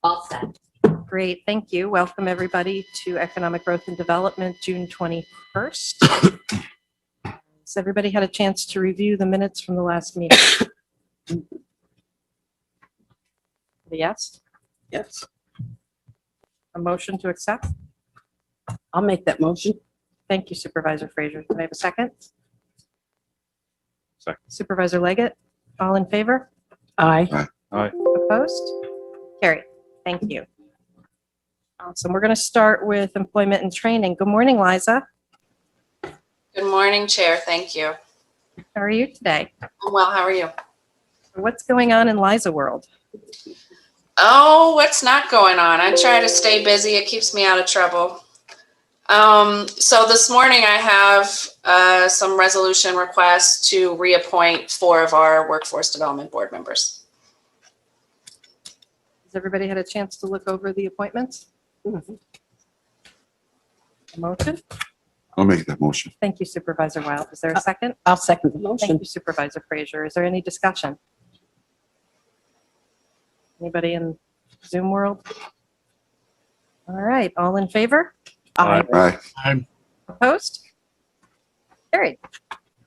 All set. Great, thank you. Welcome, everybody, to Economic Growth and Development, June 21st. Has everybody had a chance to review the minutes from the last meeting? Yes? Yes, A motion to accept? I'll make that motion. Thank you, Supervisor Frazier. Can I have a second? Second. Supervisor Leggett, all in favor? Aye. Opposed? Carried. Thank you. Awesome. We're going to start with employment and training. Good morning, Liza. Good morning, Chair. Thank you. How are you today? I'm well. How are you? What's going on in Liza world? Oh, what's not going on? I try to stay busy. It keeps me out of trouble. So this morning I have some resolution requests to reappoint 4 of our Workforce Development Board members. Has everybody had a chance to look over the appointments? Mhm. A motion? I'll make that motion. Thank you, Supervisor Wild. Is there a second? I'll second the Thank motion. you, Supervisor Frazier. Is there any discussion? Anybody in Zoom world? All right, all in favor? Aye. Aye. Opposed? Carried.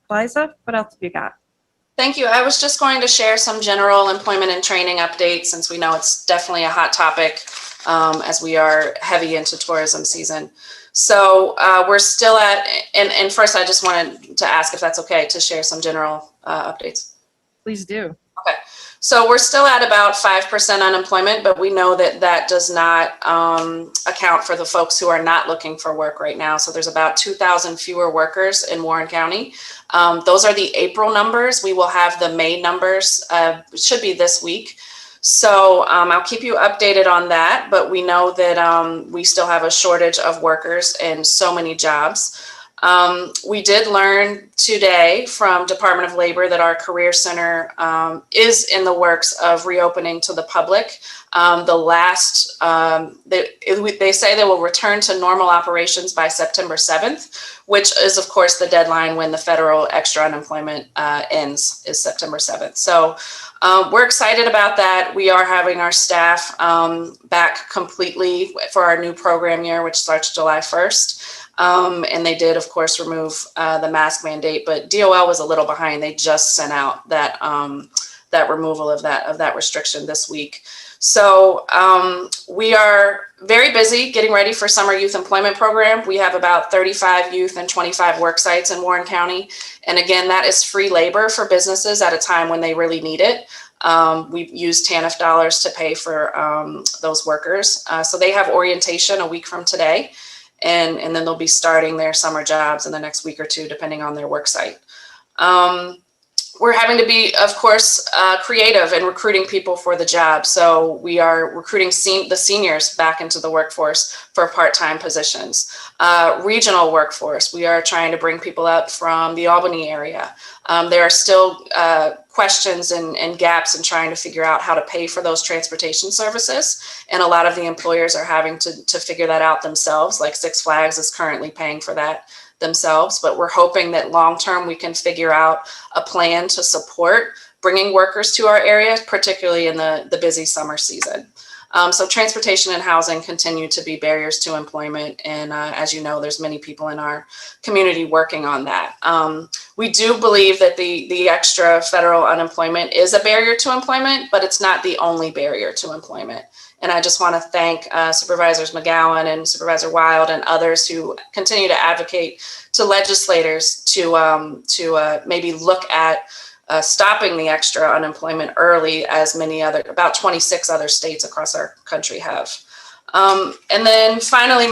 Liza, what else have you got? Thank you. I was just going to share some general employment and training updates since we know it's definitely a hot topic as we are heavy into tourism season. So we're still at, and first I just wanted to ask if that's okay to share some general updates. Please do. Okay, so we're still at about 5% unemployment, but we know that that does not account for the folks who are not looking for work right now. So there's about 2,000 fewer workers in Warren County. Those are the April numbers. We will have the May numbers, it should be this week. So I'll keep you updated on that, but we know that we still have a shortage of workers and so many jobs. We did learn today from Department of Labor that our Career Center is in the works of reopening to the public. They say they will return to normal operations by September 7th, which is of course the deadline when the federal extra unemployment ends, is September 7th. So we're excited about that. We are having our staff back completely for our new program year, which starts July 1st. And they did, of course, remove the mask mandate, but DOL was a little behind. They just sent out that that removal of that restriction this week. So we are very busy getting ready for summer youth employment program. We have about 35 youth and 25 work sites in Warren County. And again, that is free labor for businesses at a time when they really need it. We've used TANF dollars to pay for those workers. So they have orientation a week from today. And then they'll be starting their summer jobs in the next week or two, depending on their work site. We're having to be, of course, creative in recruiting people for the job. So we are recruiting the seniors back into the workforce for part-time positions. Regional workforce, we are trying to bring people up from the Albany area. There are still questions and gaps in trying to figure out how to pay for those transportation services. And a lot of the employers are having to figure that out themselves, like Six Flags is currently paying for that themselves. But we're hoping that long-term we can figure out a plan to support bringing workers to our area, particularly in the busy summer season. So transportation and housing continue to be barriers to employment. And as you know, there's many people in our community working on that. We do believe that the extra federal unemployment is a barrier to employment, but it's not the only barrier to employment. And I just want to thank Supervisors McGowan and Supervisor Wild and others who continue to advocate to legislators to maybe look at stopping the extra unemployment early, as about 26 other states across our country have. And then finally.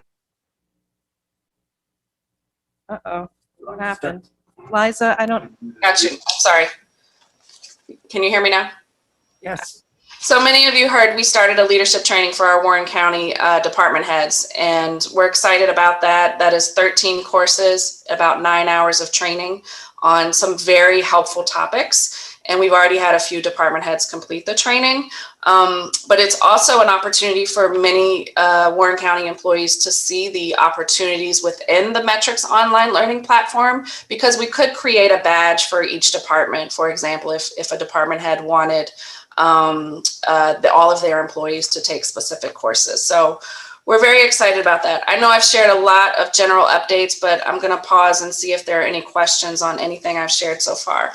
Uh-oh, what happened? Liza, I don't. Got you, I'm sorry. Can you hear me now? Yes. So many of you heard we started a leadership training for our Warren County department heads, and we're excited about that. That is 13 courses, about 9 hours of training on some very helpful topics. and we've already had a few department heads complete the training. But it's also an opportunity for many Warren County employees to see the opportunities within the Metrics online learning platform, because we could create a badge for each department. For example, if a department head wanted all of their employees to take specific courses. So we're very excited about that. I know I've shared a lot of general updates, but I'm going to pause and see if there are any questions on anything I've shared so far.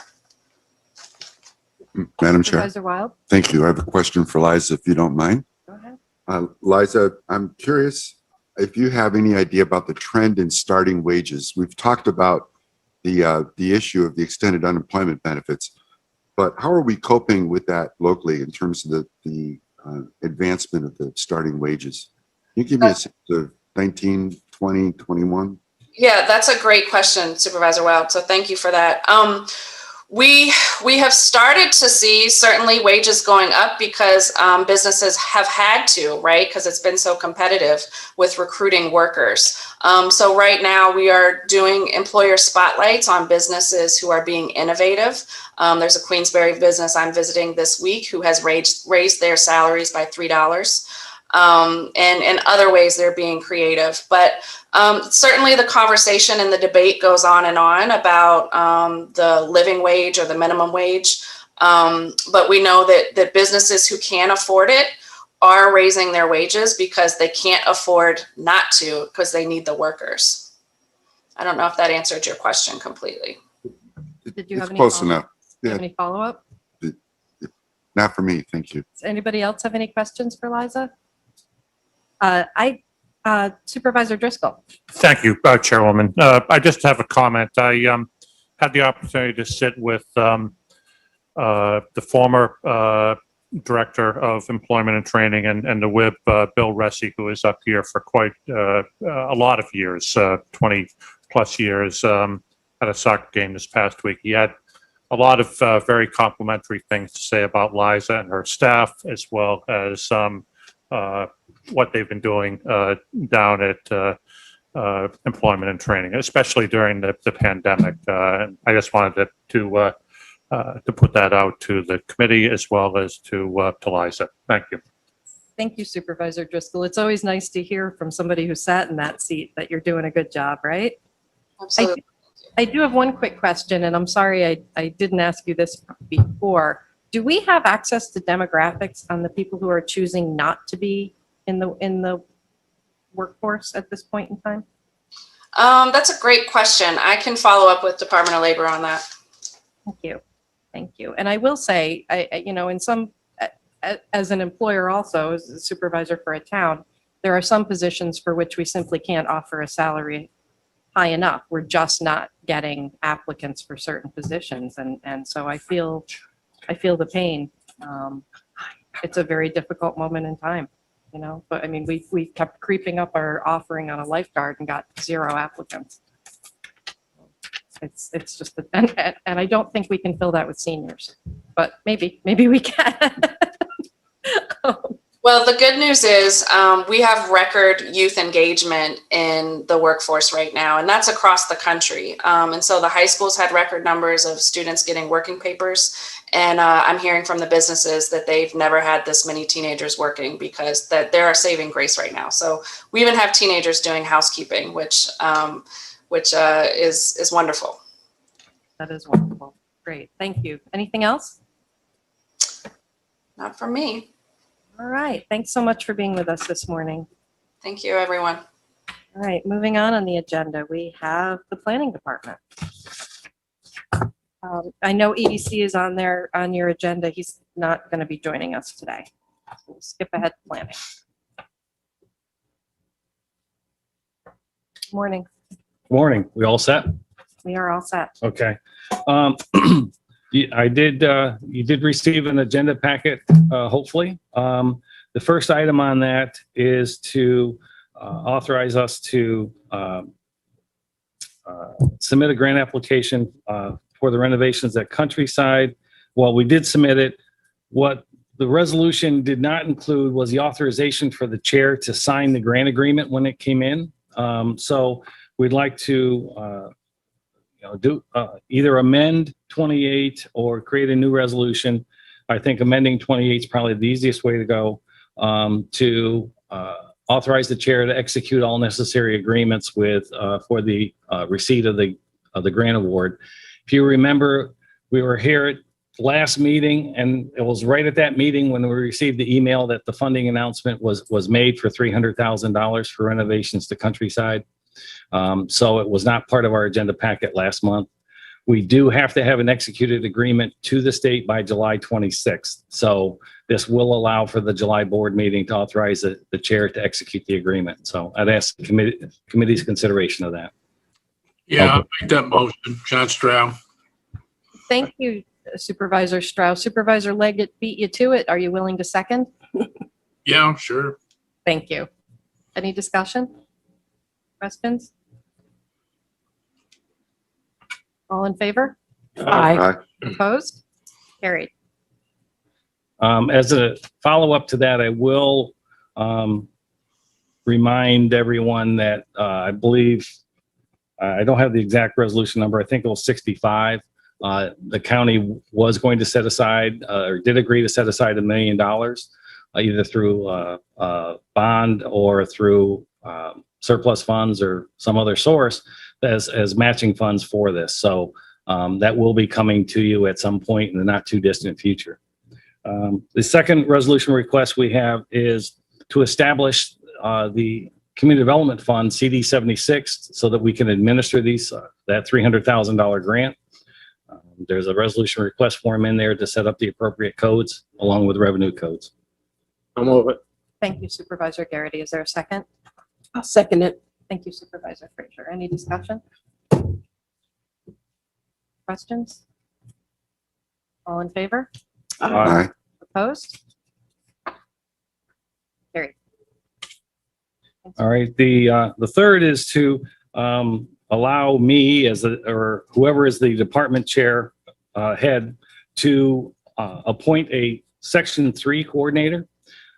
Madam Chair, Supervisor Wild? thank you. I have a question for Liza, if you don't mind. Go ahead. Liza, I'm curious if you have any idea about the trend in starting wages. We've talked about the issue of the extended unemployment benefits, but how are we coping with that locally in terms of the advancement of the starting wages? Can you give me a sense of 19, 20, 21? Yeah, that's a great question, Supervisor Wild. So thank you for that. We have started to see certainly wages going up because businesses have had to, right? Because it's been so competitive with recruiting workers. So right now we are doing employer spotlights on businesses who are being innovative. There's a Queensbury business I'm visiting this week who has raised their salaries by $3. And in other ways they're being creative. But certainly the conversation and the debate goes on about the living wage or the minimum wage. But we know that businesses who can afford it are raising their wages because they can't afford not to, because they need the workers. I don't know if that answered your question completely. Did you have It's any close follow-up? enough. Do you Yeah, have any follow-up? not for me. Thank you. Does anybody else have any questions for Liza? Supervisor Driscoll. Thank you, Chairwoman. I just have a comment. I had the opportunity to sit with the former Director of Employment and Training and the WIB, Bill Ressi, who is up here for quite a lot of years, 20 plus years, at a soccer game this past week. He had a lot of very complimentary things to say about Liza and her staff, as well as what they've been doing down at Employment and Training, especially during the pandemic. And I just wanted to put that out to the committee as well as to Liza. Thank you. Thank you, Supervisor Driscoll. It's always nice to hear from somebody who sat in that seat that you're doing a good job, right? Absolutely. I do have one quick question, and I'm sorry I didn't ask you this before. Do we have access to demographics on the people who are choosing not to be in the workforce at this point in time? That's a great question. I can follow up with Department of Labor on that. Thank you. Thank you. And I will say, in some, as an employer also, as a supervisor for a town, there are some positions for which we simply can't offer a salary high enough. We're just not getting applicants for certain positions. And so I feel the pain. It's a very difficult moment in time, but I mean, we kept creeping up our offering on a lifeguard and got 0 applicants. It's just, and I don't think we can fill that with seniors, but maybe we can. Well, the good news is we have record youth engagement in the workforce right now, and that's across the country. And so the high schools had record numbers of students getting working papers. And I'm hearing from the businesses that they've never had this many teenagers working because that they're our saving grace right now. So we even have teenagers doing housekeeping, which is wonderful. That is wonderful. Great. Thank you. Anything else? Not from me. All right. Thanks so much for being with us this morning. Thank you, everyone. All right. Moving on the agenda, we have the planning department. I know EDC is on your agenda. He's not going to be joining us today. So we'll skip ahead to planning. Morning. Morning. We all set? We are all set. Okay. You did receive an agenda packet, hopefully. The first item on that is to authorize us to submit a grant application for the renovations at Countryside. Well, we did submit it. What the resolution did not include was the authorization for the chair to sign the grant agreement when it came in. So we'd like to do either amend 28 or create a new resolution. I think amending 28 is probably the easiest way to go, to authorize the chair to execute all necessary agreements with for the receipt of the grant award. If you remember, we were here at the last meeting, and it was right at that meeting when we received the email that the funding announcement was made for $300,000 for renovations to Countryside. So it was not part of our agenda packet last month. We do have to have an executed agreement to the state by July 26th. So this will allow for the July board meeting to authorize the chair to execute the agreement. So I'd ask the committee's consideration of that. Yeah, I'll make that motion. John Stroud. Thank you, Supervisor Strauss. Supervisor Leggett beat you to it. Are you willing to second? Yeah, sure. Thank you. Any discussion? Questions? All in favor? Aye. Opposed? Carried. As a follow-up to that, I will remind everyone that I believe, I don't have the exact resolution number, I think it was 65. The county was going to set aside, or did agree to set aside $1 million, either through bond or through surplus funds or some other source as matching funds for this. So that will be coming to you at some point in the not too distant future. The second resolution request we have is to establish the Community Development Fund, CD 76, so that we can administer these that $300,000 grant. There's a resolution request form in there to set up the appropriate codes along with revenue codes. I'll move it. Thank you, Supervisor Garrity. Is there a second? I'll second it. Thank you, Supervisor Frazier. Any discussion? Questions? All in favor? Aye. Opposed? Carried. All right. The third is to allow me or whoever is the department chair head to appoint a Section 3 coordinator.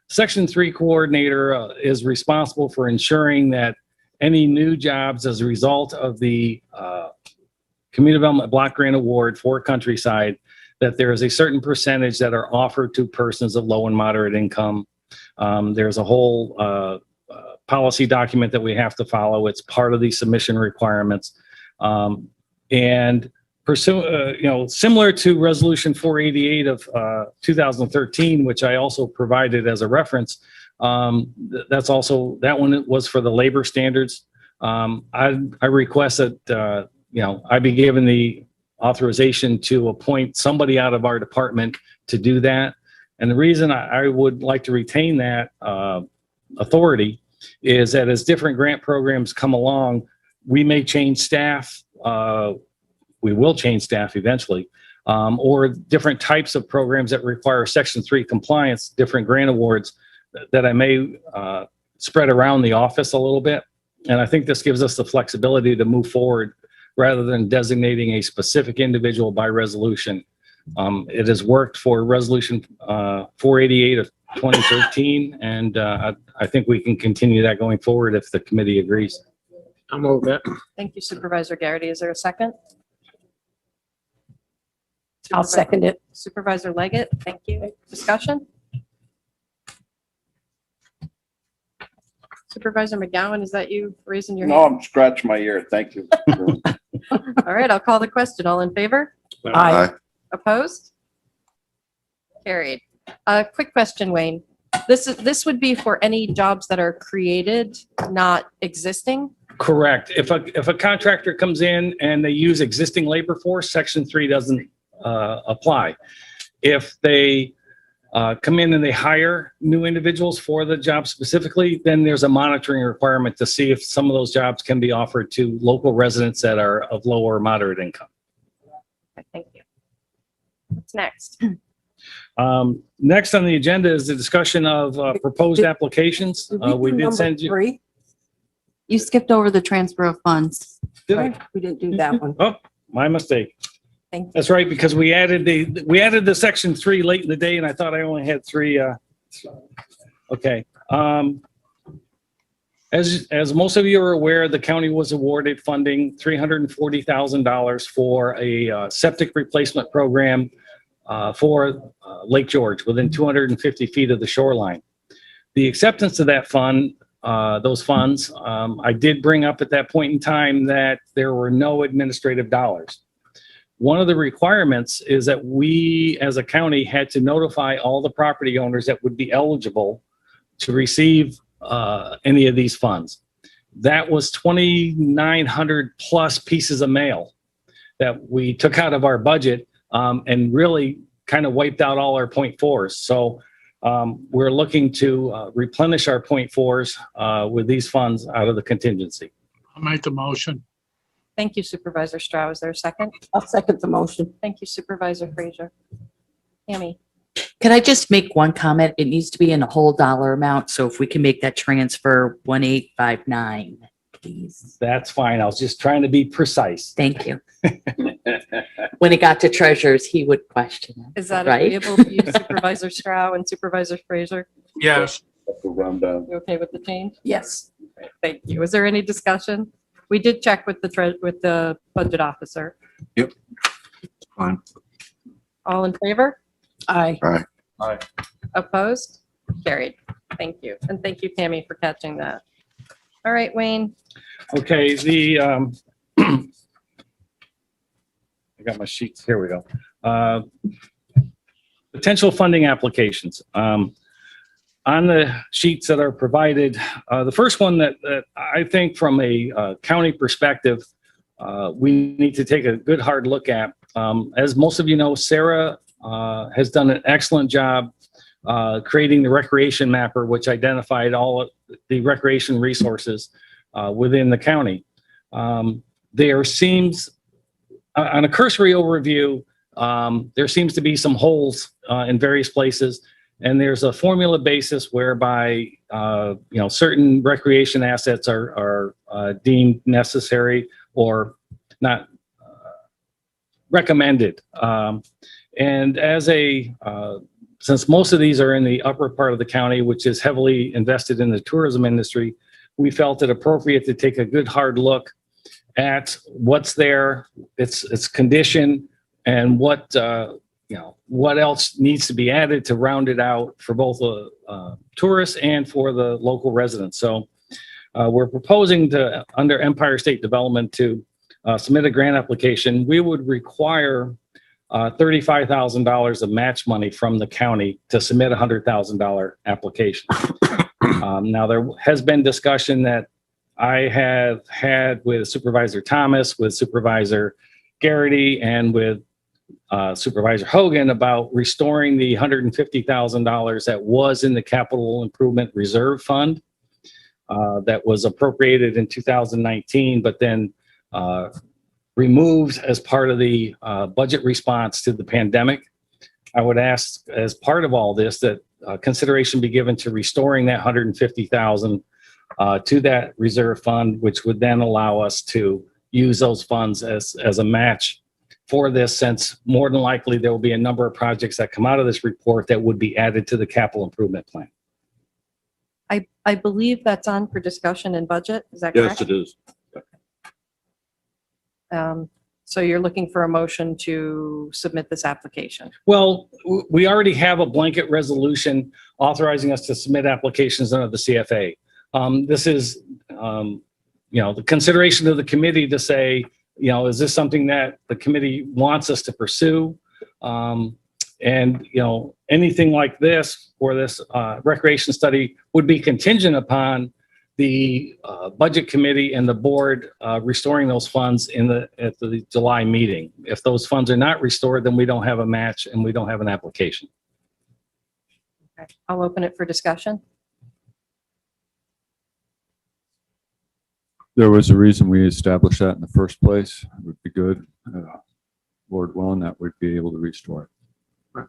Section 3 coordinator is responsible for ensuring that any new jobs as a result of the Community Development Block Grant Award for Countryside, that there is a certain percentage that are offered to persons of low and moderate income. There's a whole policy document that we have to follow. It's part of the submission requirements. And similar to Resolution 488 of 2013, which I also provided as a reference, that one was for the labor standards. I request that, I be given the authorization to appoint somebody out of our department to do that. And the reason I would like to retain that authority is that as different grant programs come along, we may change staff. We will change staff eventually, or different types of programs that require Section 3 compliance, different grant awards that I may spread around the office a little bit. And I think this gives us the flexibility to move forward rather than designating a specific individual by resolution. It has worked for Resolution 488 of 2013, and I think we can continue that going forward if the committee agrees. I'll move it. Thank you, Supervisor Garrity. Is there a second? I'll second it. Supervisor Leggett, thank you. Discussion? Supervisor McGowan, is that you raising your No, hand? I'm scratching my ear. Thank you. All right, I'll call the question. All in favor? Aye. Opposed? Carried. Quick question, Wayne. This would be for any jobs that are created, not existing? Correct. If a contractor comes in and they use existing labor force, Section 3 doesn't apply. If they come in and they hire new individuals for the job specifically, then there's a monitoring requirement to see if some of those jobs can be offered to local residents that are of low or moderate income. Okay, thank you. What's next? Next on the agenda is the discussion of proposed applications. We did send you. 3? You skipped over the transfer of funds. Did I? We didn't do that one. Oh, my mistake. Thank you. That's right, because we added the Section 3 late in the day, and I thought I only had 3. Okay. As most of you are aware, the county was awarded funding $340,000 for a septic replacement program for Lake George within 250 feet of the shoreline. The acceptance of that fund, those funds, I did bring up at that point in time that there were no administrative dollars. One of the requirements is that we as a county had to notify all the property owners that would be eligible to receive any of these funds. That was 2,900 plus pieces of mail that we took out of our budget and really kind of wiped out all our point fours. So we're looking to replenish our point fours with these funds out of the contingency. I'll make the motion. Thank you, Supervisor Stroh. Is there a second? I'll second the motion. Thank you, Supervisor Frazier. Tammy? Can I just make one comment? It needs to be in a whole dollar amount. So if we can make that transfer 1859, please. That's fine. I was just trying to be precise. Thank you. When it got to treasurers, he would question it. Is that right? agreeable to you, Supervisor Stroh and Supervisor Frazier? Yes. You okay with the change? Yes. Thank you. Is there any discussion? We did check with the budget officer. Fine. All in favor? Aye. Opposed? Carried. Thank you. And thank you, Tammy, for catching that. All right, Wayne. Okay, I got my sheets. Here we go. Potential funding applications. On the sheets that are provided, the first one that I think from a county perspective, we need to take a good hard look at. As most of you know, Sarah has done an excellent job creating the recreation mapper, which identified all of the recreation resources within the county. There seems, on a cursory overview, there seems to be some holes in various places. And there's a formula basis whereby, certain recreation assets are deemed necessary or not recommended. And as since most of these are in the upper part of the county, which is heavily invested in the tourism industry, we felt it appropriate to take a good hard look at what's there, its condition, and what else needs to be added to round it out for both the tourists and for the local residents. So we're proposing to, under Empire State Development, to submit a grant application. We would require $35,000 of match money from the county to submit a $100,000 application. Now, there has been discussion that I have had with Supervisor Thomas, with Supervisor Garrity, and with Supervisor Hogan about restoring the $150,000 that was in the Capital Improvement Reserve Fund that was appropriated in 2019, but then removed as part of the budget response to the pandemic. I would ask, as part of all this, that consideration be given to restoring that $150,000 to that reserve fund, which would then allow us to use those funds as a match for this, since more than likely there will be a number of projects that come out of this report that would be added to the capital improvement plan. I believe that's on for discussion and budget. Is that correct? Yes, it is. So you're looking for a motion to submit this application? Well, we already have a blanket resolution authorizing us to submit applications under the CFA. This is, the consideration of the committee to say, is this something that the committee wants us to pursue? And anything like this for this recreation study would be contingent upon the budget committee and the board restoring those funds at the July meeting. If those funds are not restored, then we don't have a match and we don't have an application. Okay. I'll open it for discussion. There was a reason we established that in the first place. It would be good. Lord willing, that we'd be able to restore it.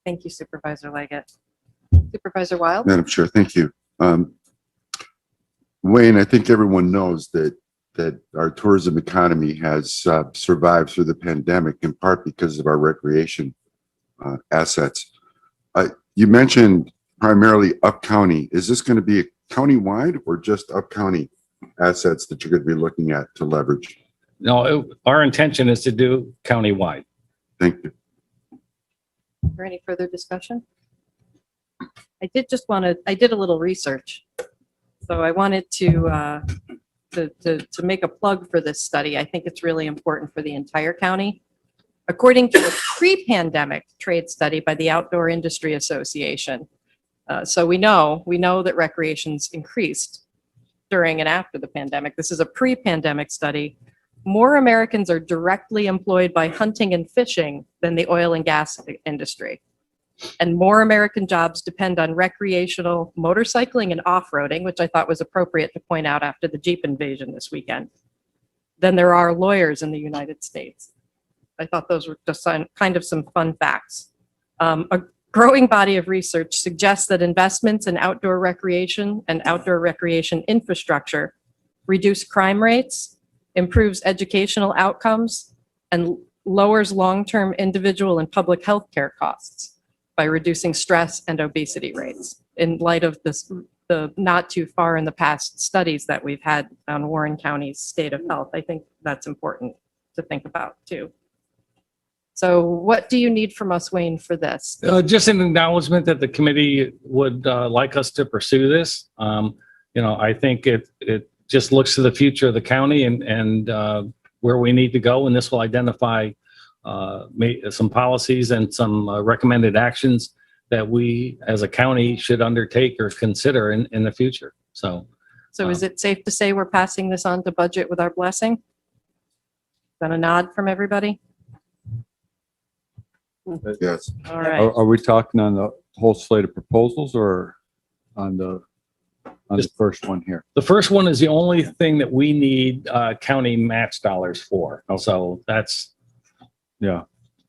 Thank you, Supervisor Leggett. Supervisor Wild? Madam Chair, thank you. Wayne, I think everyone knows that our tourism economy has survived through the pandemic in part because of our recreation assets. You mentioned primarily up county. Is this going to be countywide or just up county assets that you're going to be looking at to leverage? No, our intention is to do countywide. Thank you. For any further discussion? I did a little research. So I wanted to make a plug for this study. I think it's really important for the entire county. According to a pre-pandemic trade study by the Outdoor Industry Association, so we know that recreation's increased during and after the pandemic. This is a pre-pandemic study. More Americans are directly employed by hunting and fishing than the oil and gas industry. And more American jobs depend on recreational motorcycling and off-roading, which I thought was appropriate to point out after the Jeep invasion this weekend, than there are lawyers in the United States. I thought those were just kind of some fun facts. A growing body of research suggests that investments in outdoor recreation and outdoor recreation infrastructure reduce crime rates, improves educational outcomes, and lowers long-term individual and public health care costs by reducing stress and obesity rates. In light of the not too far in the past studies that we've had on Warren County's state of health, I think that's important to think about too. So what do you need from us, Wayne, for this? Just an acknowledgement that the committee would like us to pursue this. I think it just looks to the future of the county and where we need to go, and this will identify some policies and some recommended actions that we as a county should undertake or consider in the future. So is it safe to say we're passing this on to budget with our blessing? Is that a nod from everybody? Yes. All right. Are we talking on the whole slate of proposals or on the first one here? the first one is the only thing that we need county match dollars for. So that's, Yeah.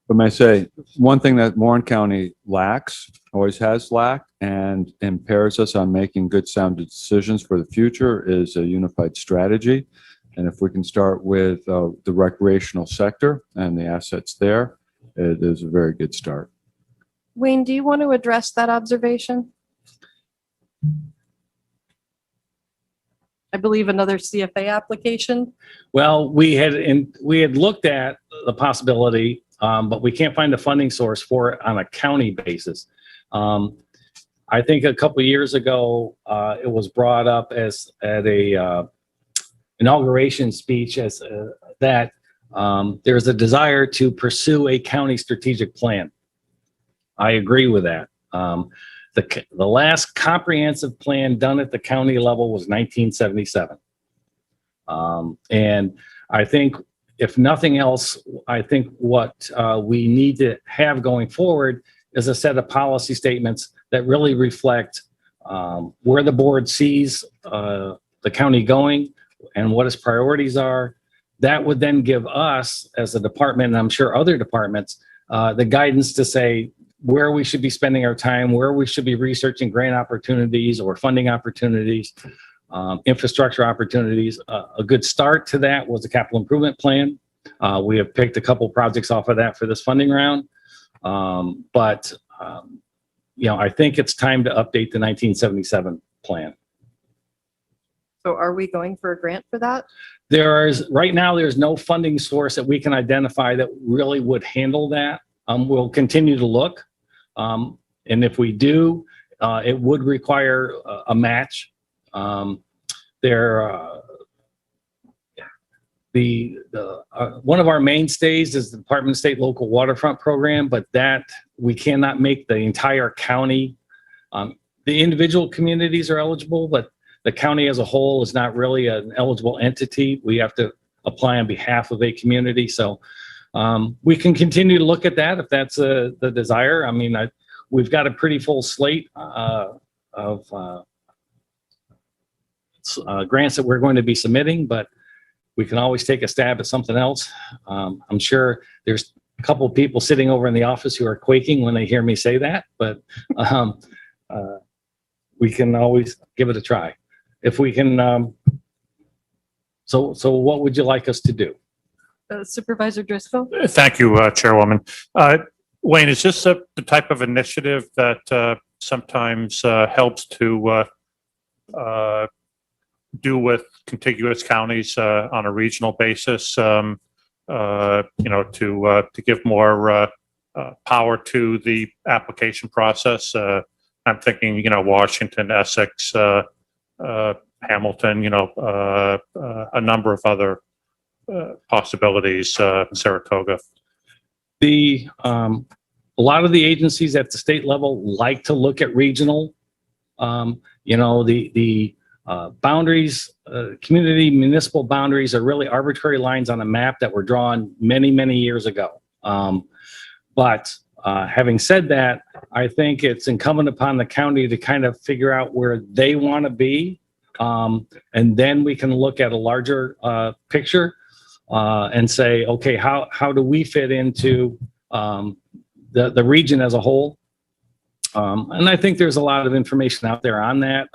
But may I say, one thing that Warren County lacks, always has lacked, and impairs us on making good sound decisions for the future is a unified strategy. And if we can start with the recreational sector and the assets there, it is a very good start. Wayne, do you want to address that observation? I believe another CFA application. well, we had looked at the possibility, but we can't find a funding source for it on a county basis. I think a couple of years ago, it was brought up as at a inauguration speech as that there's a desire to pursue a county strategic plan. I agree with that. The last comprehensive plan done at the county level was 1977. And I think if nothing else, I think what we need to have going forward is a set of policy statements that really reflect where the board sees the county going and what its priorities are. That would then give us as a department, and I'm sure other departments, the guidance to say where we should be spending our time, where we should be researching grant opportunities or funding opportunities, infrastructure opportunities. A good start to that was the capital improvement plan. We have picked a couple projects off of that for this funding round. But I think it's time to update the 1977 plan. So are we going for a grant for that? Right now, there's no funding source that we can identify that really would handle that. We'll continue to look. And if we do, it would require a match. One of our mainstays is the Department of State Local Waterfront Program, but that we cannot make the entire county. The individual communities are eligible, but the county as a whole is not really an eligible entity. We have to apply on behalf of a community. So we can continue to look at that if that's the desire. I mean, we've got a pretty full slate of grants that we're going to be submitting, but we can always take a stab at something else. I'm sure there's a couple of people sitting over in the office who are quaking when they hear me say that, but we can always give it a try. If we can, so what would you like us to do? Supervisor Driscoll? Thank you, Chairwoman. Wayne, is this the type of initiative that sometimes helps to do with contiguous counties on a regional basis, to give more power to the application process. I'm thinking, Washington, Essex, Hamilton, a number of other possibilities, Saratoga. A lot of the agencies at the state level like to look at regional. The boundaries, community municipal boundaries are really arbitrary lines on a map that were drawn many, many years ago. But having said that, I think it's incumbent upon the county to kind of figure out where they want to be. And then we can look at a larger picture and say, okay, how do we fit into the region as a whole? And I think there's a lot of information out there on that.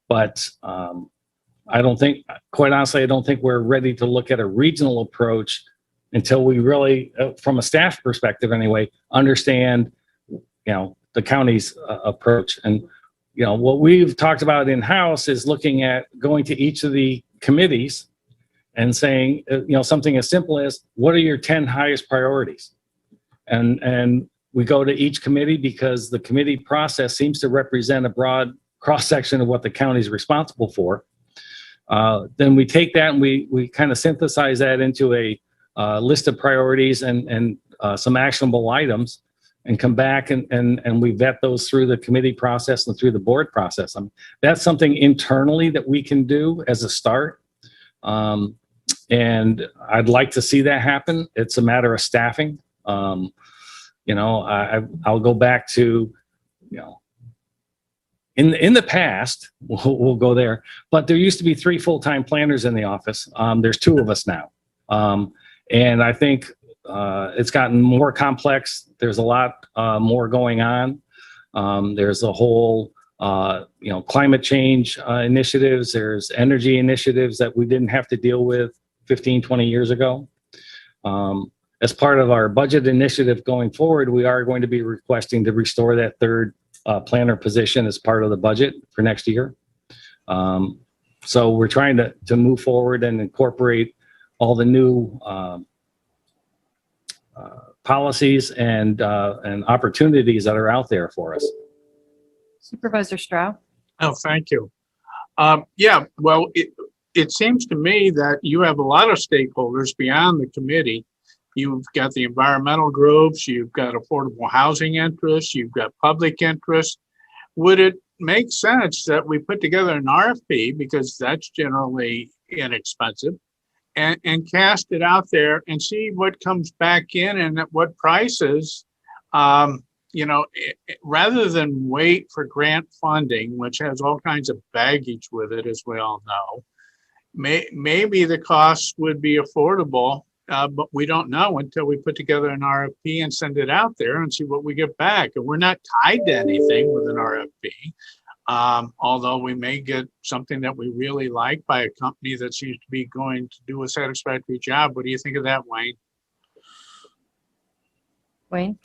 But I don't think, quite honestly, I don't think we're ready to look at a regional approach until we really, from a staff perspective anyway, understand, the county's approach. And, what we've talked about in-house is looking at going to each of the committees and saying, something as simple as, what are your 10 highest priorities? And we go to each committee because the committee process seems to represent a broad cross-section of what the county is responsible for. Then we take that and we kind of synthesize that into a list of priorities and some actionable items, and come back and we vet those through the committee process and through the board process. That's something internally that we can do as a start. And I'd like to see that happen. It's a matter of staffing. I'll go back to, in the past, we'll go there, but there used to be 3 full-time planners in the office. There's 2 of us now. And I think it's gotten more complex. There's a lot more going on. There's a whole, climate change initiatives. There's energy initiatives that we didn't have to deal with 15, 20 years ago. As part of our budget initiative going forward, we are going to be requesting to restore that 3rd planner position as part of the budget for next year. So we're trying to move forward and incorporate all the new policies and opportunities that are out there for us. Supervisor Stroud? Oh, thank you. Yeah, well, it seems to me that you have a lot of stakeholders beyond the committee. You've got the environmental groups, you've got affordable housing interests, you've got public interest. Would it make sense that we put together an RFP, because that's generally inexpensive, and cast it out there and see what comes back in and at what prices, rather than wait for grant funding, which has all kinds of baggage with it, as we all know. Maybe the costs would be affordable, but we don't know until we put together an RFP and send it out there and see what we get back. And we're not tied to anything with an RFP. Although we may get something that we really like by a company that seems to be going to do a satisfactory job. What do you think of that, Wayne? Wayne?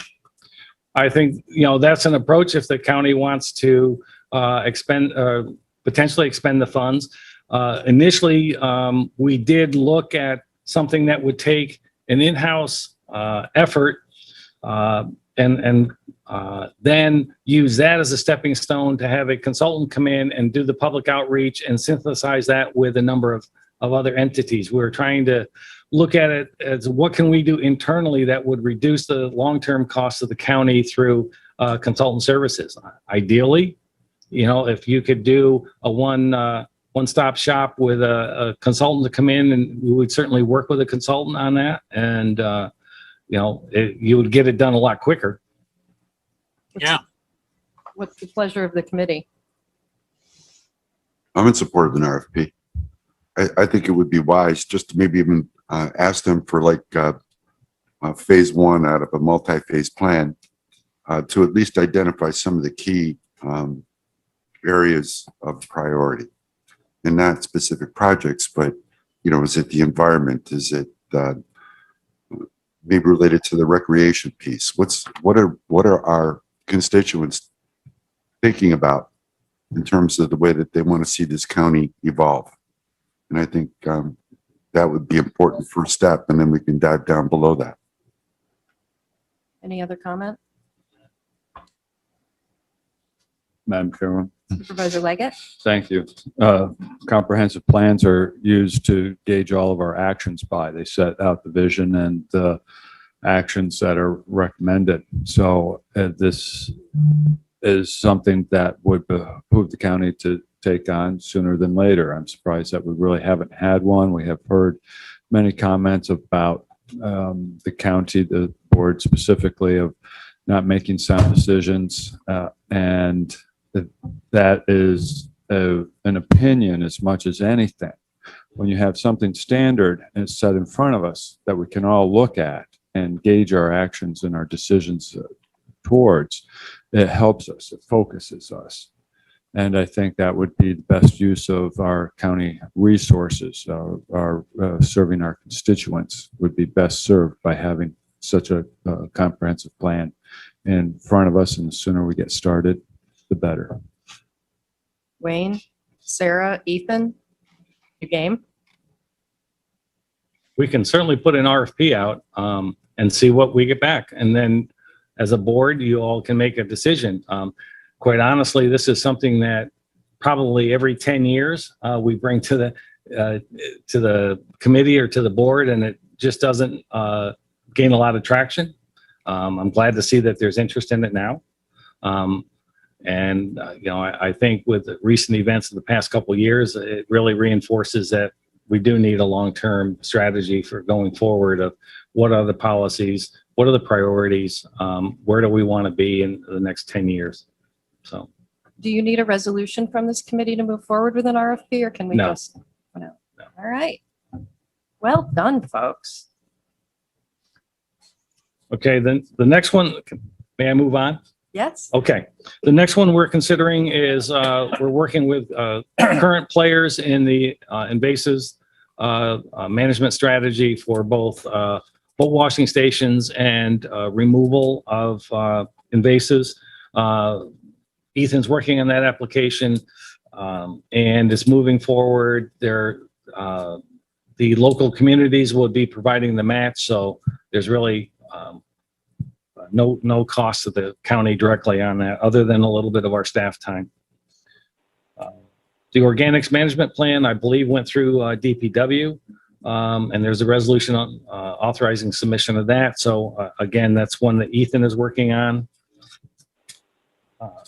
I think, that's an approach if the county wants to potentially expend the funds. Initially, we did look at something that would take an in-house effort and then use that as a stepping stone to have a consultant come in and do the public outreach and synthesize that with a number of other entities. We're trying to look at it as what can we do internally that would reduce the long-term costs of the county through consultant services. Ideally, if you could do a one-stop shop with a consultant to come in, and we would certainly work with a consultant on that. And, you would get it done a lot quicker. Yeah. What's the pleasure of the committee? I'm in support of an RFP. I think it would be wise just to maybe even ask them for phase 1 out of a multi-phase plan to at least identify some of the key areas of priority, and not specific projects, but is it the environment? Is it maybe related to the recreation piece? What are our constituents thinking about in terms of the way that they want to see this county evolve. And I think that would be important first step, and then we can dive down below that. Any other comment? Madam Chairman. Supervisor Leggett? Thank you. Comprehensive plans are used to gauge all of our actions by. They set out the vision and the actions that are recommended. So this is something that would behoove the county to take on sooner than later. I'm surprised that we really haven't had one. We have heard many comments about the county, the board specifically, of not making sound decisions, and that is an opinion as much as anything. When you have something standard and it's set in front of us that we can all look at and gauge our actions and our decisions towards, it helps us, it focuses us. And I think that would be the best use of our county resources. Our serving our constituents would be best served by having such a comprehensive plan in front of us, and the sooner we get started, the better. Wayne, Sarah, Ethan, you game? We can certainly put an RFP out and see what we get back. And then as a board, you all can make a decision. Quite honestly, this is something that probably every 10 years we bring to the committee or to the board, and it just doesn't gain a lot of traction. I'm glad to see that there's interest in it now. I think with the recent events of the past couple of years, it really reinforces that we do need a long-term strategy for going forward of what are the policies, what are the priorities, where do we want to be in the next 10 years. So, Do you need a resolution from this committee to move forward with an RFP, or can we No. just? No. All right. Well done, folks. okay, then the next one, may I move on? Yes. Okay. The next one we're considering is we're working with current players in the invasives management strategy for both boat washing stations and removal of invasives. Ethan's working on that application and is moving forward. The local communities will be providing the match, so there's really no cost to the county directly on that, other than a little bit of our staff time. The organics management plan, I believe, went through DPW, and there's a resolution on authorizing submission of that. So again, that's one that Ethan is working on.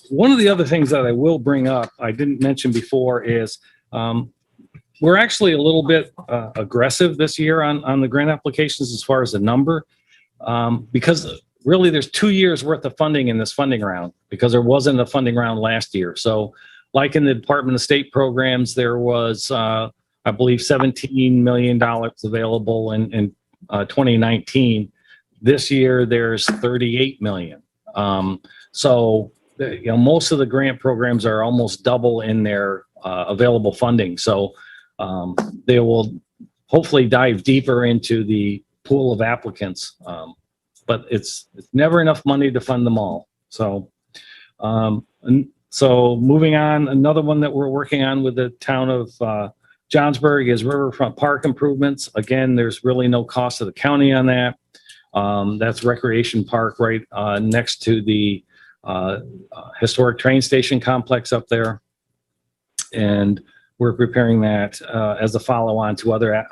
One of the other things that I will bring up, I didn't mention before, is we're actually a little bit aggressive this year on the grant applications as far as the number, because really there's 2 years worth of funding in this funding round, because there wasn't a funding round last year. So like in the Department of State programs, there was, I believe, $17 million available in 2019. This year, there's $38 million. So most of the grant programs are almost double in their available funding. So they will hopefully dive deeper into the pool of applicants. But it's never enough money to fund them all. So, moving on, another one that we're working on with the town of Johnsburg is Riverfront Park improvements. Again, there's really no cost to the county on that. That's Recreation Park right next to the historic train station complex up there. And we're preparing that as a follow-on to other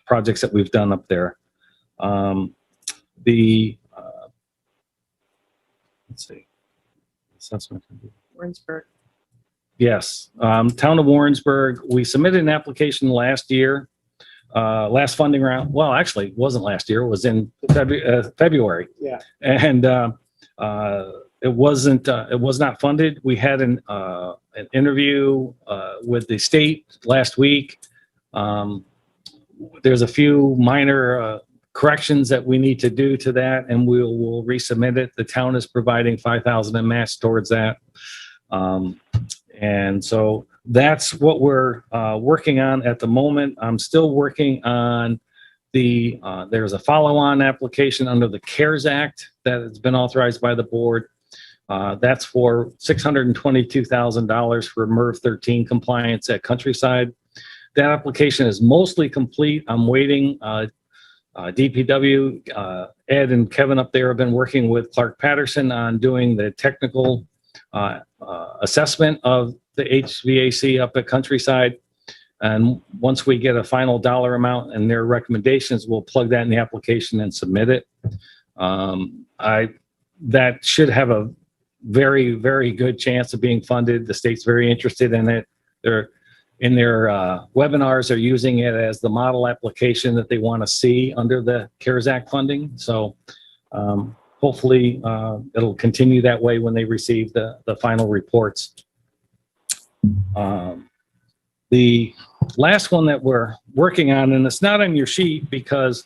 projects that we've done up there. Let's see, assessment. Warrensburg. Yes, town of Warrensburg. We submitted an application last year, last funding round. Well, actually, it wasn't last year. It was in February. Yeah. And it was not funded. We had an interview with the state last week. There's a few minor corrections that we need to do to that, and we'll resubmit it. The town is providing $5,000 in match towards that. And so that's what we're working on at the moment. I'm still working on there's a follow-on application under the CARES Act that has been authorized by the board. That's for $622,000 for MERV 13 compliance at Countryside. That application is mostly complete. I'm waiting. DPW, Ed and Kevin up there have been working with Clark Patterson on doing the technical assessment of the HVAC up at Countryside. And once we get a final dollar amount and their recommendations, we'll plug that in the application and submit it. That should have a very, very good chance of being funded. The state's very interested in it. They're in their webinars, they're using it as the model application that they want to see under the CARES Act funding. So hopefully it'll continue that way when they receive the final reports. The last one that we're working on, and it's not on your sheet because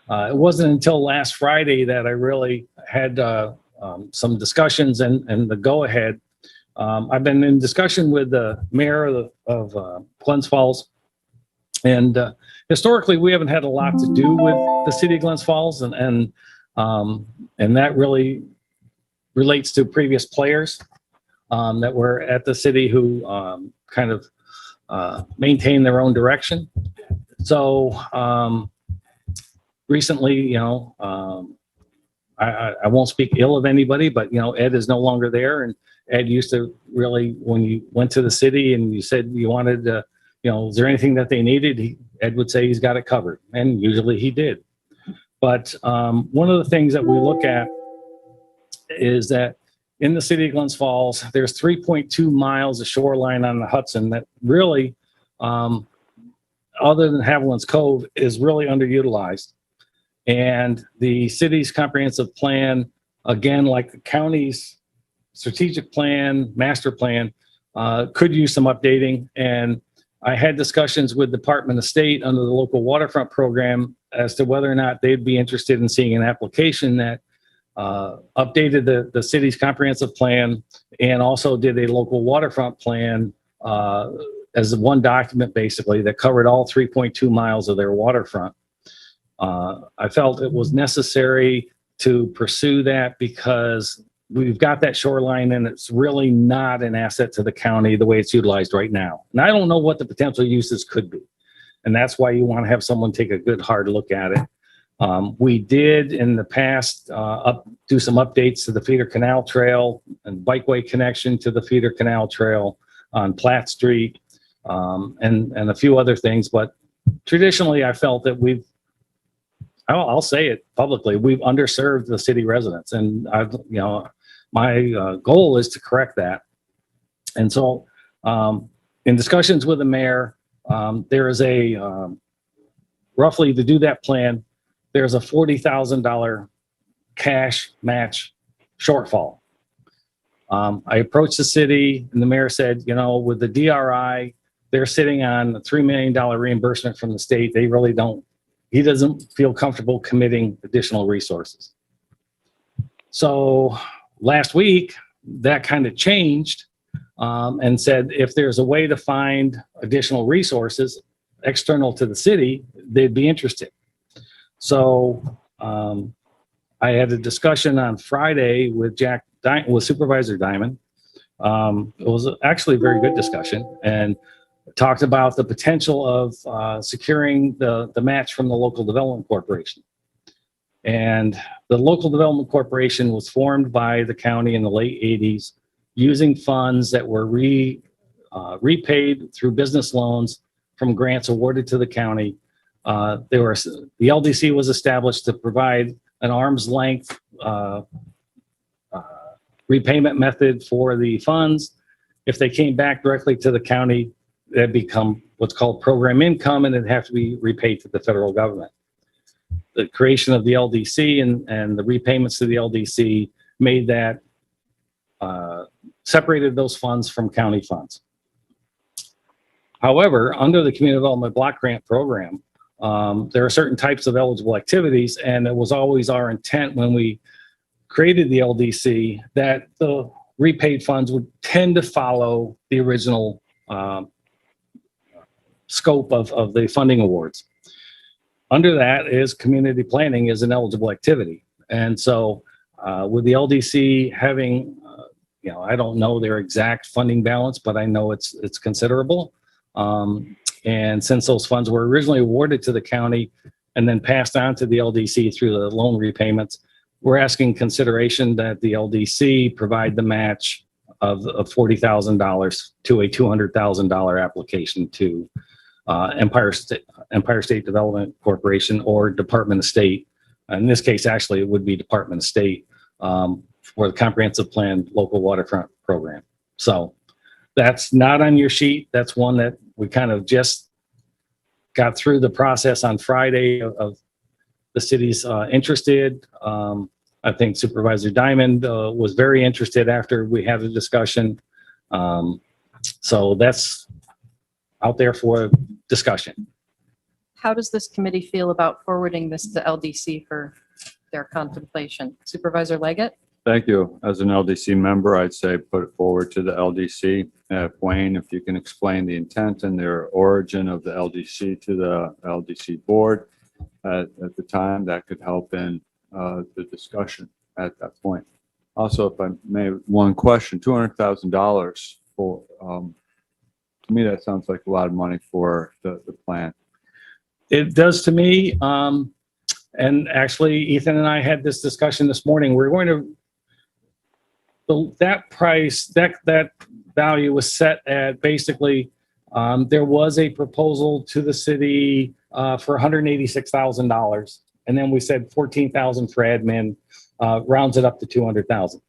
it wasn't until last Friday that I really had some discussions and the go-ahead. I've been in discussion with the mayor of Glens Falls, and historically we haven't had a lot to do with the city of Glens Falls, and that really relates to previous players that were at the city who kind of maintain their own direction. So recently, you know, I won't speak ill of anybody, but you know, Ed is no longer there, and Ed used to really, when you went to the city and you said you wanted to, you know, is there anything that they needed? Ed would say he's got it covered, and usually he did. But one of the things that we look at is that in the city of Glens Falls, there's 3.2 miles of shoreline on the Hudson that really, other than Haviland's Cove, is really underutilized. And the city's comprehensive plan, again, like the county's strategic plan, master plan, could use some updating. And I had discussions with Department of State under the local waterfront program as to whether or not they'd be interested in seeing an application that updated the city's comprehensive plan and also did a local waterfront plan as one document, basically, that covered all 3.2 miles of their waterfront. I felt it was necessary to pursue that because we've got that shoreline and it's really not an asset to the county the way it's utilized right now. And I don't know what the potential uses could be. And that's why you want to have someone take a good hard look at it. We did in the past do some updates to the feeder canal trail and bikeway connection to the feeder canal trail on Platt Street and a few other things. But traditionally, I felt that I'll say it publicly, we've underserved the city residents. And my goal is to correct that. And so in discussions with the mayor, there is roughly to do that plan, there's a $40,000 cash match shortfall. I approached the city and the mayor said, you know, with the DRI, they're sitting on a $3 million reimbursement from the state. They really he doesn't feel comfortable committing additional resources. So last week, that kind of changed and said if there's a way to find additional resources external to the city, they'd be interested. So I had a discussion on Friday with Supervisor Diamond. It was actually a very good discussion and talked about the potential of securing the match from the Local Development Corporation. And the Local Development Corporation was formed by the county in the late 80s using funds that were repaid through business loans from grants awarded to the county. The LDC was established to provide an arm's length repayment method for the funds. If they came back directly to the county, that'd become what's called program income, and it'd have to be repaid to the federal government. The creation of the LDC and the repayments to the LDC made that, separated those funds from county funds. However, under the Community Development Block Grant Program, there are certain types of eligible activities, and it was always our intent when we created the LDC that the repaid funds would tend to follow the original scope of the funding awards. Under that is community planning is an eligible activity. And so with the LDC having I don't know their exact funding balance, but I know it's considerable. And since those funds were originally awarded to the county and then passed on to the LDC through the loan repayments, we're asking consideration that the LDC provide the match of $40,000 to a $200,000 application to Empire State Development Corporation or Department of State. In this case, actually, it would be Department of State for the Comprehensive Plan Local Waterfront Program. So that's not on your sheet. That's one that we kind of just got through the process on Friday of the city's interested. I think Supervisor Diamond was very interested after we had a discussion. So that's out there for discussion. How does this committee feel about forwarding this to LDC for their contemplation? Supervisor Leggett? Thank you. As an LDC member, I'd say put it forward to the LDC. Wayne, if you can explain the intent and their origin of the LDC to the LDC board at the time, that could help in the discussion at that point. Also, if I may, one question, $200,000 for, to me, that sounds like a lot of money for the plan. It does to me. And actually, Ethan and I had this discussion this morning. We're going to, that price, that value was set at basically, there was a proposal to the city for $186,000. And then we said 14,000 for admin, rounds it up to 200,000.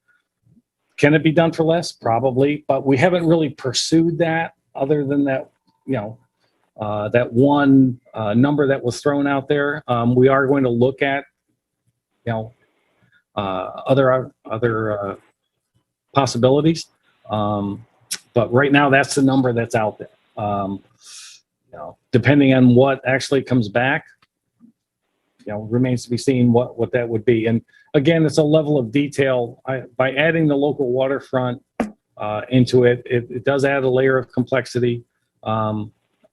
Can it be done for less? Probably, but we haven't really pursued that other than that, you know, that one number that was thrown out there. We are going to look at, you know, other possibilities. But right now, that's the number that's out there. You know, depending on what actually comes back, you know, remains to be seen what that would be. And again, it's a level of detail. By adding the local waterfront into it, it does add a layer of complexity.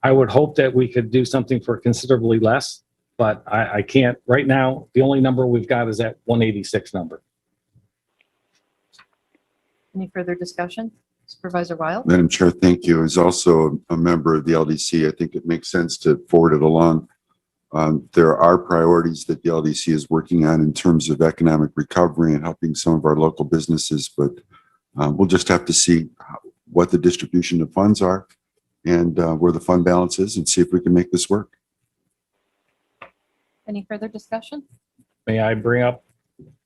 I would hope that we could do something for considerably less, but I can't right now. The only number we've got is that 186 number. Any further discussion? Supervisor Wild? Madam Chair, thank you. As also a member of the LDC, I think it makes sense to forward it along. There are priorities that the LDC is working on in terms of economic recovery and helping some of our local businesses, but we'll just have to see what the distribution of funds are and where the fund balance is and see if we can make this work. Any further discussion? May I bring up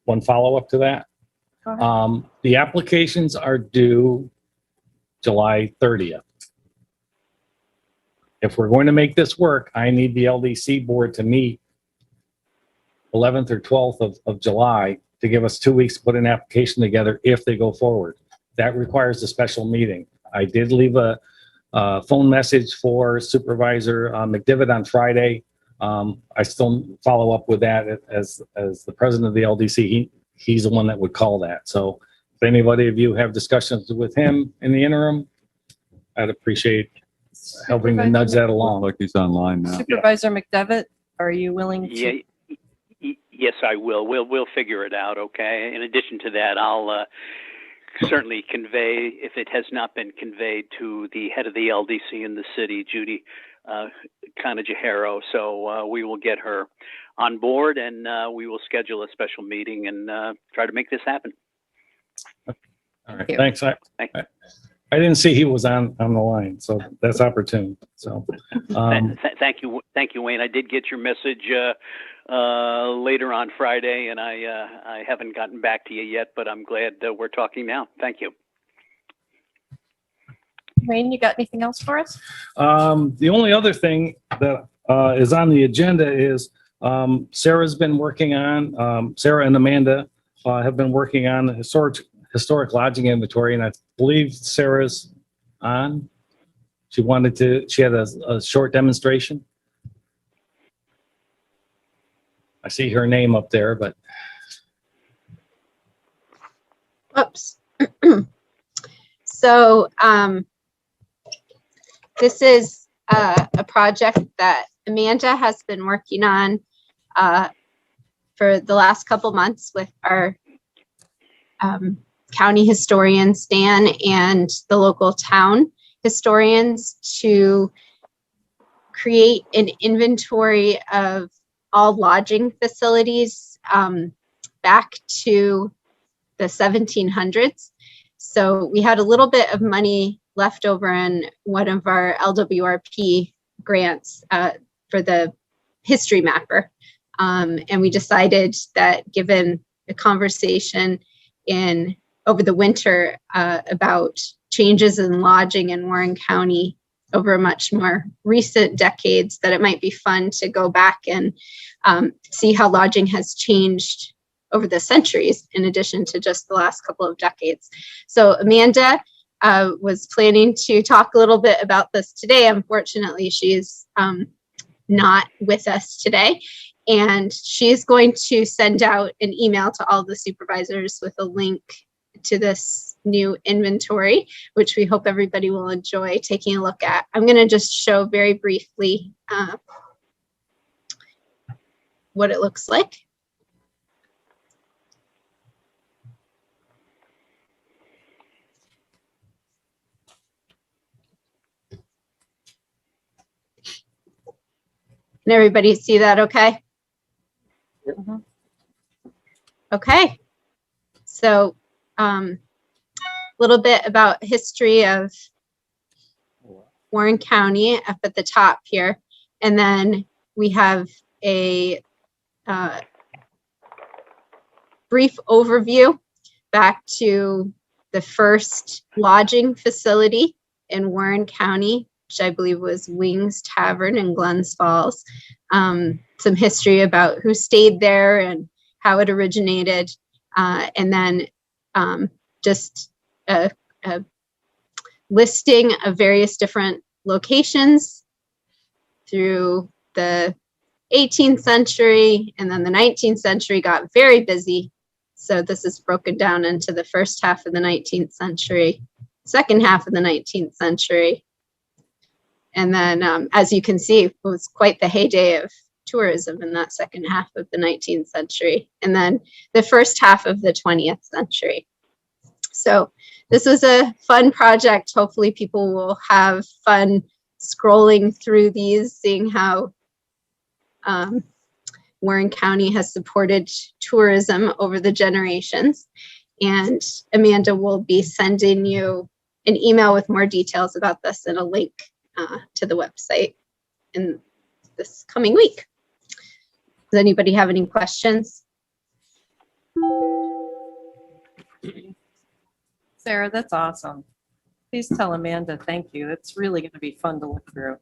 one follow-up to that? Go ahead. The applications are due July 30th. If we're going to make this work, I need the LDC board to meet 11th or 12th of July to give us 2 weeks to put an application together if they go forward. That requires a special meeting. I did leave a phone message for Supervisor McDivitt on Friday. I still follow up with that as the president of the LDC. He's the one that would call that. So if anybody of you have discussions with him in the interim, I'd appreciate helping to nudge that along. Like he's online now. Supervisor McDevitt, are you willing to? Yes, I will. We'll figure it out. Okay. In addition to that, I'll certainly convey, if it has not been conveyed, to the head of the LDC in the city, Judy Canajahero. So we will get her on board, and we will schedule a special meeting and try to make this happen. All right. Thanks. I didn't see he was on the line, so that's opportune. So thank you, Wayne. I did get your message later on Friday, and I haven't gotten back to you yet, but I'm glad that we're talking now. Thank you. Wayne, you got anything else for us? The only other thing that is on the agenda is Sarah's been working on, Sarah and Amanda have been working on the historic lodging inventory, and I believe Sarah's on. She had a short demonstration. I see her name up there, but. Oops. So this is a project that Amanda has been working on for the last couple months with our county historian Stan and the local town historians to create an inventory of all lodging facilities back to the 1700s. So we had a little bit of money left over in one of our LWRP grants for the history mapper. And we decided that given a conversation over the winter about changes in lodging in Warren County over much more recent decades, that it might be fun to go back and see how lodging has changed over the centuries in addition to just the last couple of decades. So Amanda was planning to talk a little bit about this today. Unfortunately, she's not with us today. And she's going to send out an email to all the supervisors with a link to this new inventory, which we hope everybody will enjoy taking a look at. I'm going to just show very briefly what it looks like. Can everybody see that okay? Mhm. Okay. So a little bit about history of Warren County up at the top here. And then we have a brief overview back to the first lodging facility in Warren County, which I believe was Wings Tavern in Glens Falls. Some history about who stayed there and how it originated. And then just a listing of various different locations through the 18th century, and then the 19th century got very busy. So this is broken down into the first half of the 19th century, second half of the 19th century. And then, as you can see, it was quite the heyday of tourism in that second half of the 19th century, and then the first half of the 20th century. So this was a fun project. Hopefully people will have fun scrolling through these, seeing how Warren County has supported tourism over the generations. And Amanda will be sending you an email with more details about this and a link to the website in this coming week. Does anybody have any questions? Sarah, that's awesome. Please tell Amanda thank you. It's really going to be fun to look through.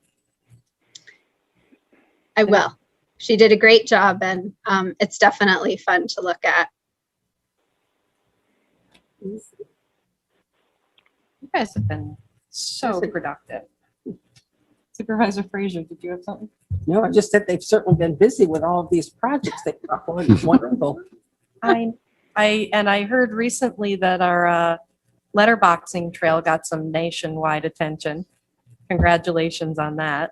I will. She did a great job, and it's definitely fun to look at. You guys have been so productive. Supervisor Frazier, did you have something? No, I just said they've certainly been busy with all of these projects they've got going. It's wonderful. I heard recently that our letterboxing trail got some nationwide attention. Congratulations on that.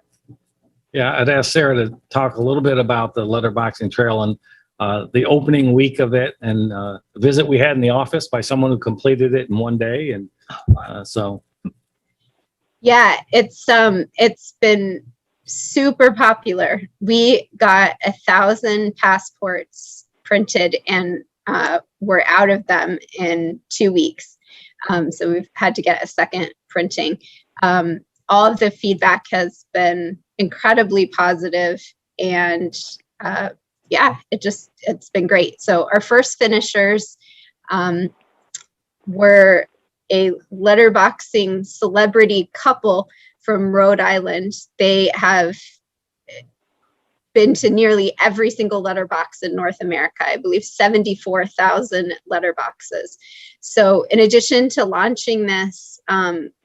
Yeah, I'd ask Sarah to talk a little bit about the letterboxing trail and the opening week of it, and the visit we had in the office by someone who completed it in one day. And so. Yeah, it's been super popular. We got 1,000 passports printed, and we're out of them in 2 weeks. So we've had to get a second printing. All of the feedback has been incredibly positive, and yeah, it's been great. So our first finishers were a letterboxing celebrity couple from Rhode Island. They have been to nearly every single letterbox in North America. I believe 74,000 letterboxes. So in addition to launching this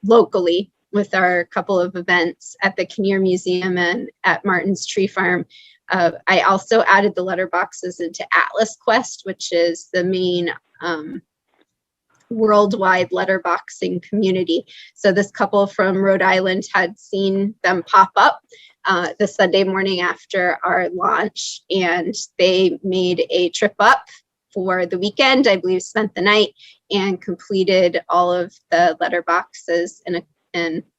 locally with our couple of events at the Kinnear Museum and at Martin's Tree Farm, I also added the letterboxes into Atlas Quest, which is the main worldwide letterboxing community. So this couple from Rhode Island had seen them pop up the Sunday morning after our launch, and they made a trip up for the weekend, I believe spent the night, and completed all of the letter boxes in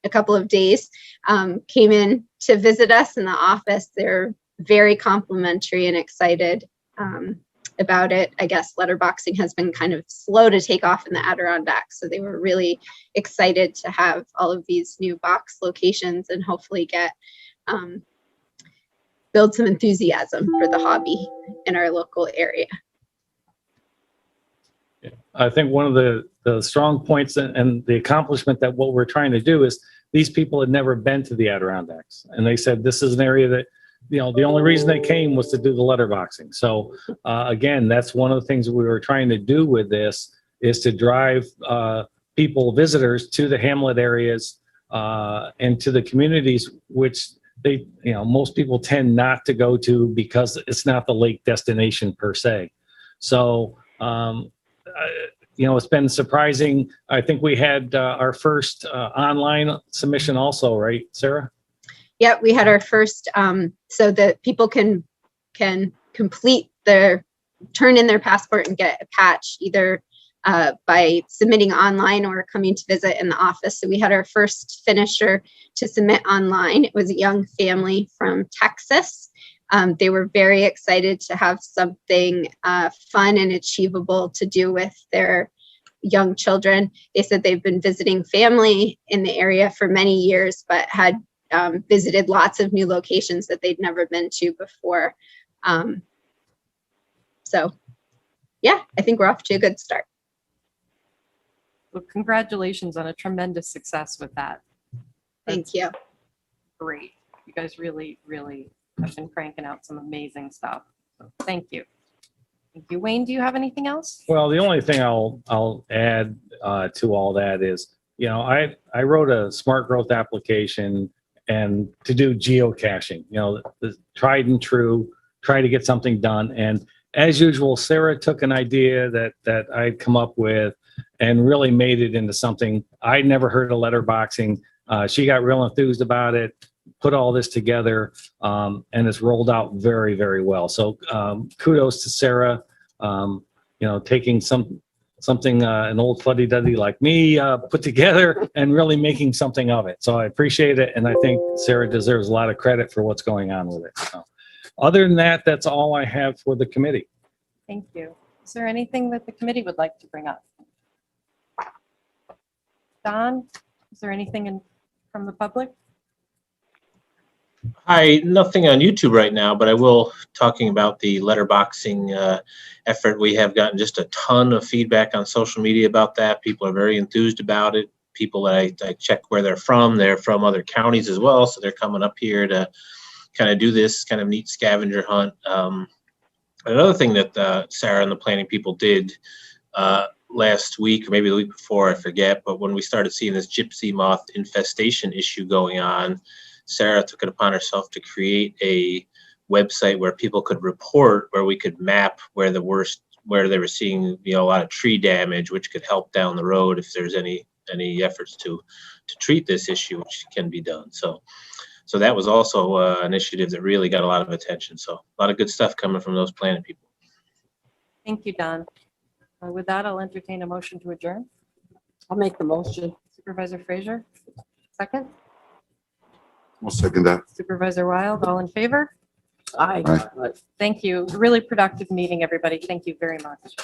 a couple of days, came in to visit us in the office. They're very complimentary and excited about it. I guess letterboxing has been kind of slow to take off in the Adirondacks, so they were really excited to have all of these new box locations and hopefully get build some enthusiasm for the hobby in our local area. I think one of the strong points and the accomplishment that what we're trying to do is these people had never been to the Adirondacks. And they said, this is an area that, the only reason they came was to do the letterboxing. So again, that's one of the things we were trying to do with this is to drive visitors to the hamlet areas and to the communities, which they, most people tend not to go to because it's not the lake destination per se. So, it's been surprising. I think we had our first online submission also, right, Sarah? Yeah, we had our first, so that people can turn in their passport and get a patch either by submitting online or coming to visit in the office. So we had our first finisher to submit online. It was a young family from Texas. They were very excited to have something fun and achievable to do with their young children. They said they've been visiting family in the area for many years, but had visited lots of new locations that they'd never been to before. So yeah, I think we're off to a good start. Well, congratulations on a tremendous success with that. Thank you. Great. You guys really, really have been cranking out some amazing stuff. So thank you. Thank you. Wayne, do you have anything else? Well, the only thing I'll add to all that is, I wrote a smart growth application and to do geocaching, the tried and true, try to get something done. And as usual, Sarah took an idea that I'd come up with and really made it into something. I'd never heard of letterboxing. She got real enthused about it, put all this together, and it's rolled out very, very well. So kudos to Sarah, taking something an old fuddy-duddy like me put together and really making something of it. So I appreciate it, and I think Sarah deserves a lot of credit for what's going on with it. So, other than that, that's all I have for the committee. Thank you. Is there anything that the committee would like to bring up? Don, is there anything from the public? Hi, nothing on YouTube right now, but I will talking about the letterboxing effort. We have gotten just a ton of feedback on social media about that. People are very enthused about it. People that I check where they're from other counties as well. So they're coming up here to kind of do this kind of neat scavenger hunt. Another thing that Sarah and the planning people did last week, or maybe the week before, I forget, but when we started seeing this gypsy moth infestation issue going on, Sarah took it upon herself to create a website where people could report, where we could map where they were seeing, a lot of tree damage, which could help down the road if there's any efforts to treat this issue, which can be done. So that was also an initiative that really got a lot of attention. So a lot of good stuff coming from those planning people. Thank you, Don. With that, I'll entertain a motion to adjourn. I'll make the motion. Supervisor Frazier, second. I'll second that. Supervisor Wild, all in favor? Aye. Aye. Thank you. Really productive meeting, everybody. Thank you very much.